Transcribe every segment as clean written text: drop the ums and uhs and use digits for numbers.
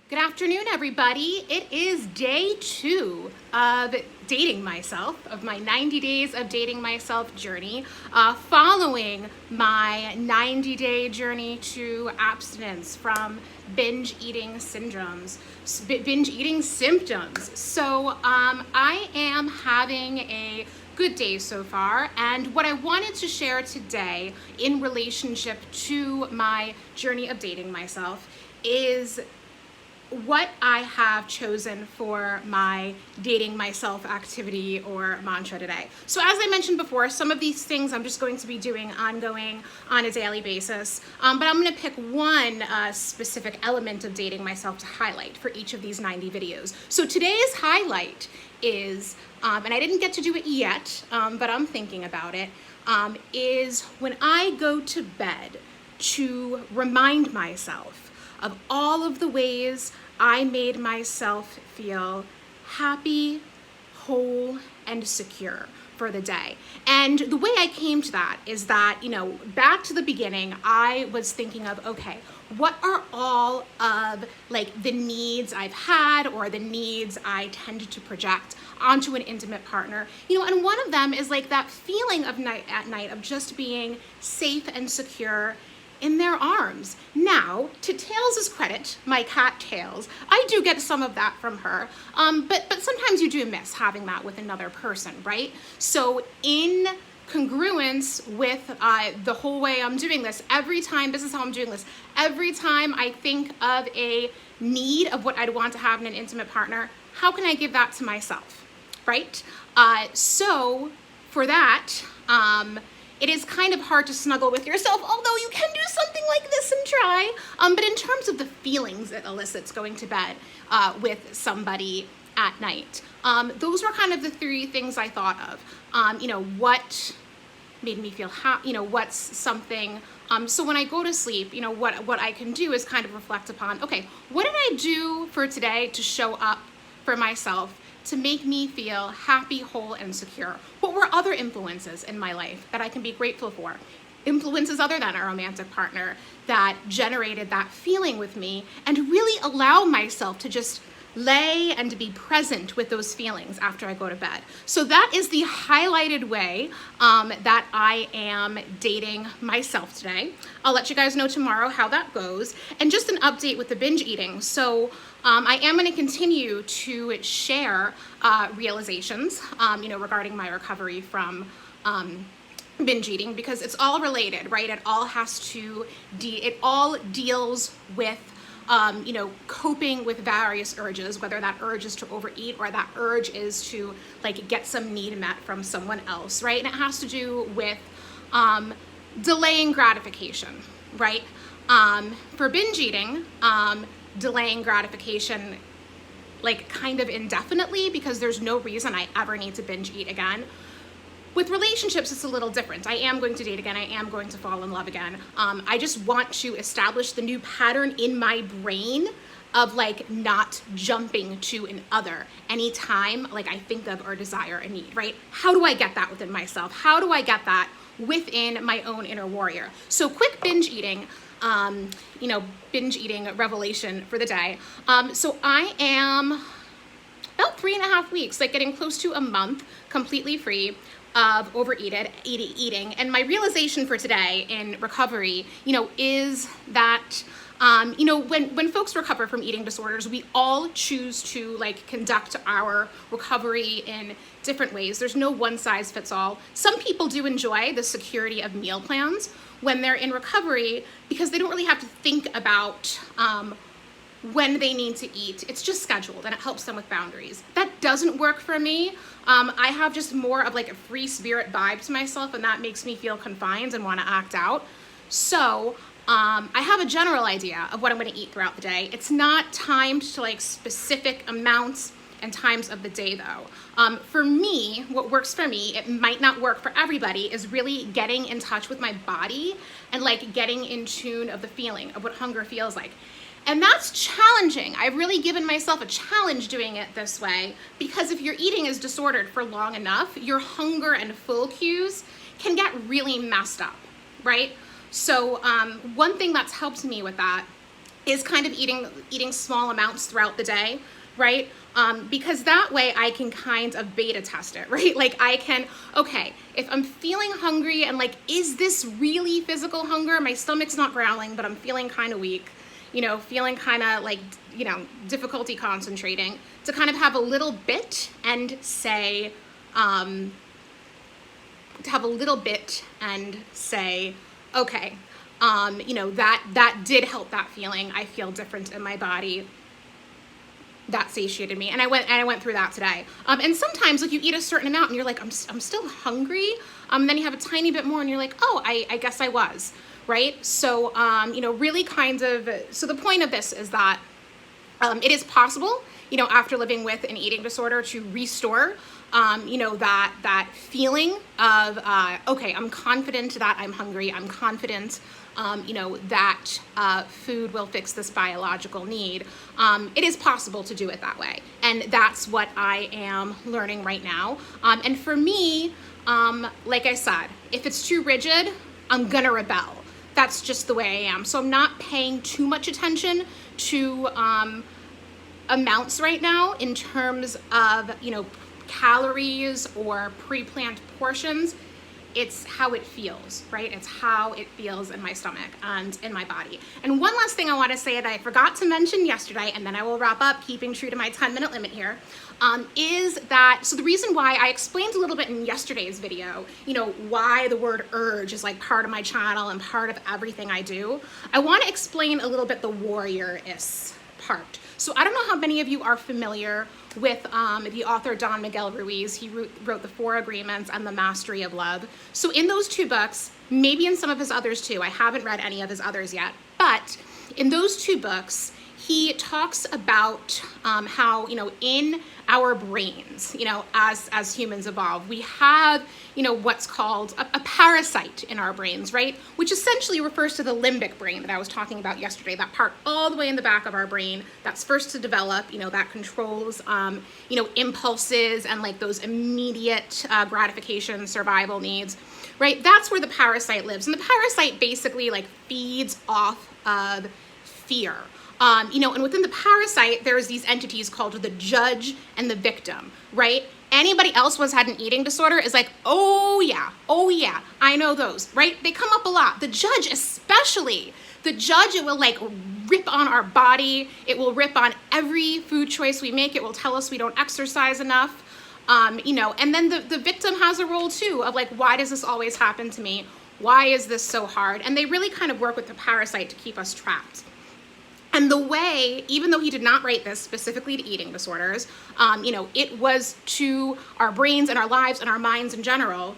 Good afternoon, everybody. It is day 2 of dating myself, of my 90 days of dating myself journey, following my 90-day journey to abstinence from binge eating symptoms. So I am having a good day so far, and what I wanted to share today in relationship to my journey of dating myself is what I have chosen for my dating myself activity or mantra today. So as I mentioned before, some of these things I'm just going to be doing ongoing on a daily basis, but I'm going to pick one specific element of dating myself to highlight for each of these 90 videos. So today's highlight is, and I didn't get to do it yet, but I'm thinking about it, is when I go to bed to remind myself of all of the ways I made myself feel happy, whole, and secure for the day. And the way I came to that is that, back to the beginning, I was thinking of, okay, what are all of the needs I've had or the needs I tended to project onto an intimate partner, and one of them is that feeling of at night of just being safe and secure in their arms. Now, to Tails' credit, my cat Tails, I do get some of that from her, but sometimes you do miss having that with another person, right? So in congruence with the whole way I'm doing this, this is how I'm doing this, every time I think of a need of what I'd want to have in an intimate partner, how can I give that to myself, right? So for that, it is kind of hard to snuggle with yourself, although you can do something like this and try. But in terms of the feelings it elicits going to bed with somebody at night, those were kind of the 3 things I thought of. What made me feel happy, what's something, so when I go to sleep, what I can do is kind of reflect upon, okay, what did I do for today to show up for myself to make me feel happy, whole, and secure? What were other influences in my life that I can be grateful for? Influences other than a romantic partner that generated that feeling with me, and really allow myself to just lay and to be present with those feelings after I go to bed. So that is the highlighted way that I am dating myself today. I'll let you guys know tomorrow how that goes. And just an update with the binge eating. So I am going to continue to share realizations, regarding my recovery from binge eating, because it's all related, right? It all deals with coping with various urges, whether that urge is to overeat or that urge is to get some need met from someone else, right? And it has to do with delaying gratification, right? For binge eating, delaying gratification kind of indefinitely, because there's no reason I ever need to binge eat again. With relationships, it's a little different. I am going to date again. I am going to fall in love again. I just want to establish the new pattern in my brain of not jumping to an other anytime I think of or desire a need, right? How do I get that within myself? How do I get that within my own inner warrior? So quick binge eating, binge eating revelation for the day. So I am about 3.5 weeks, getting close to a month, completely free of eating. And my realization for today in recovery, is that, when folks recover from eating disorders, we all choose to conduct our recovery in different ways. There's no one size fits all. Some people do enjoy the security of meal plans when they're in recovery, because they don't really have to think about when they need to eat. It's just scheduled, and it helps them with boundaries. That doesn't work for me. I have just more of a free spirit vibe to myself, and that makes me feel confined and want to act out. So I have a general idea of what I'm going to eat throughout the day. It's not timed to specific amounts and times of the day, though. For me, what works for me, it might not work for everybody, is really getting in touch with my body and getting in tune of the feeling of what hunger feels like. And that's challenging. I've really given myself a challenge doing it this way, because if your eating is disordered for long enough, your hunger and full cues can get really messed up, right? So one thing that's helped me with that is kind of eating small amounts throughout the day, right? Because that way I can kind of beta test it, right? Like I can, okay, if I'm feeling hungry and like, is this really physical hunger? My stomach's not growling, but I'm feeling kind of weak, feeling kind of like, difficulty concentrating, to kind of have a little bit and say, okay, that did help that feeling. I feel different in my body. That satiated me, and I went through that today. And sometimes, like, you eat a certain amount, and you're like, I'm still hungry. Then you have a tiny bit more, and you're like, oh, I guess I was, right? So, really kind of. So the point of this is that it is possible, after living with an eating disorder, to restore, that feeling of, okay, I'm confident that I'm hungry. I'm confident, that food will fix this biological need. It is possible to do it that way. And that's what I am learning right now. And for me, like I said, if it's too rigid, I'm gonna rebel. That's just the way I am. So I'm not paying too much attention to amounts right now in terms of, calories or pre-planned portions. It's how it feels, right? It's how it feels in my stomach and in my body. And one last thing I want to say that I forgot to mention yesterday, and then I will wrap up, keeping true to my 10-minute limit here, is that, so the reason why I explained a little bit in yesterday's video, why the word urge is like part of my channel and part of everything I do. I want to explain a little bit the warrior-is part. So I don't know how many of you are familiar with the author Don Miguel Ruiz. He wrote The 4 Agreements and The Mastery of Love. So in those 2 books, maybe in some of his others too, I haven't read any of his others yet, but in those 2 books, he talks about how, in our brains, as humans evolve, we have, what's called a parasite in our brains, right? Which essentially refers to the limbic brain that I was talking about yesterday, that part all the way in the back of our brain that's first to develop, that controls, impulses and like those immediate gratification, survival needs, right? That's where the parasite lives. And the parasite basically like feeds off of fear. And within the parasite, there's these entities called the judge and the victim, right? Anybody else who's had an eating disorder is like, oh yeah, I know those, right? They come up a lot. The judge especially. The judge, it will like rip on our body. It will rip on every food choice we make. It will tell us we don't exercise enough, and then the victim has a role too of like, why does this always happen to me? Why is this so hard? And they really kind of work with the parasite to keep us trapped. And the way, even though he did not write this specifically to eating disorders, it was to our brains and our lives and our minds in general,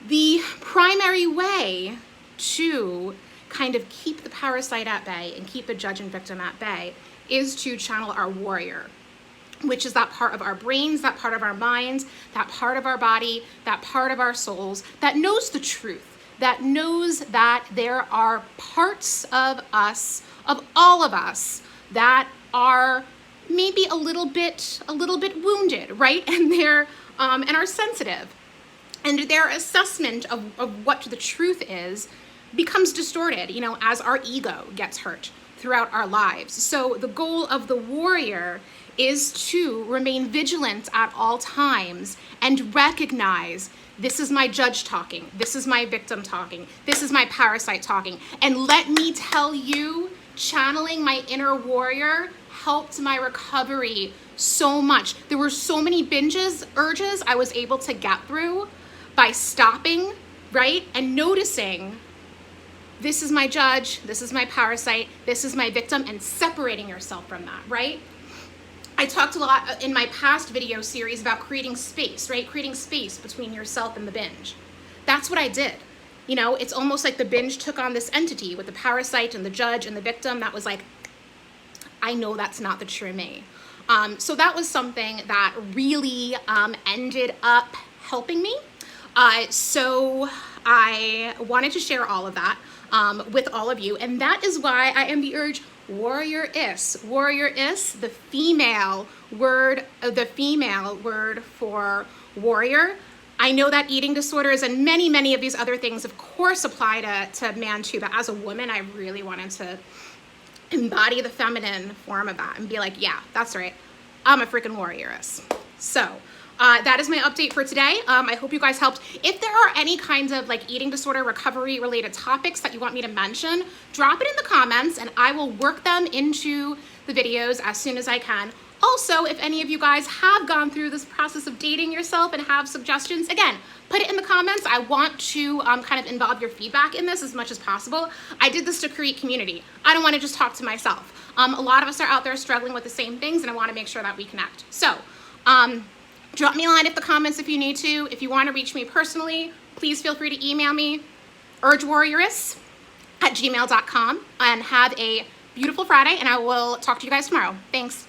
the primary way to kind of keep the parasite at bay and keep the judge and victim at bay is to channel our warrior, which is that part of our brains, that part of our minds, that part of our body, that part of our souls that knows the truth, that knows that there are parts of us, of all of us, that are maybe a little bit wounded, right? And they're and are sensitive, and their assessment of what the truth is becomes distorted, as our ego gets hurt throughout our lives. So the goal of the warrior is to remain vigilant at all times and recognize, this is my judge talking, this is my victim talking, this is my parasite talking. And let me tell you, channeling my inner warrior helped my recovery so much. There were so many urges I was able to get through by stopping, right? And noticing, this is my judge, this is my parasite, this is my victim, and separating yourself from that, right? I talked a lot in my past video series about creating space, right? Creating space between yourself and the binge. That's what I did. It's almost like the binge took on this entity with the parasite and the judge and the victim that was like, I know that's not the true me. So that was something that really ended up helping me. So I wanted to share all of that with all of you. And that is why I am the urge warrior-is. Warrior-is, the female word for warrior. I know that eating disorders and many of these other things, of course, apply to man too, but as a woman, I really wanted to embody the feminine form of that and be like, yeah, that's right, I'm a freaking warrioress. So that is my update for today. I hope you guys helped. If there are any kinds of like eating disorder recovery related topics that you want me to mention, drop it in the comments and I will work them into the videos as soon as I can. Also, if any of you guys have gone through this process of dating yourself and have suggestions, again, put it in the comments. I want to kind of involve your feedback in this as much as possible. I did this to create community. I don't want to just talk to myself. A lot of us are out there struggling with the same things, and I want to make sure that we connect. So drop me a line in the comments if you need to. If you want to reach me personally, please feel free to email me, urgewarrioress@gmail.com, and have a beautiful Friday, and I will talk to you guys tomorrow. Thanks.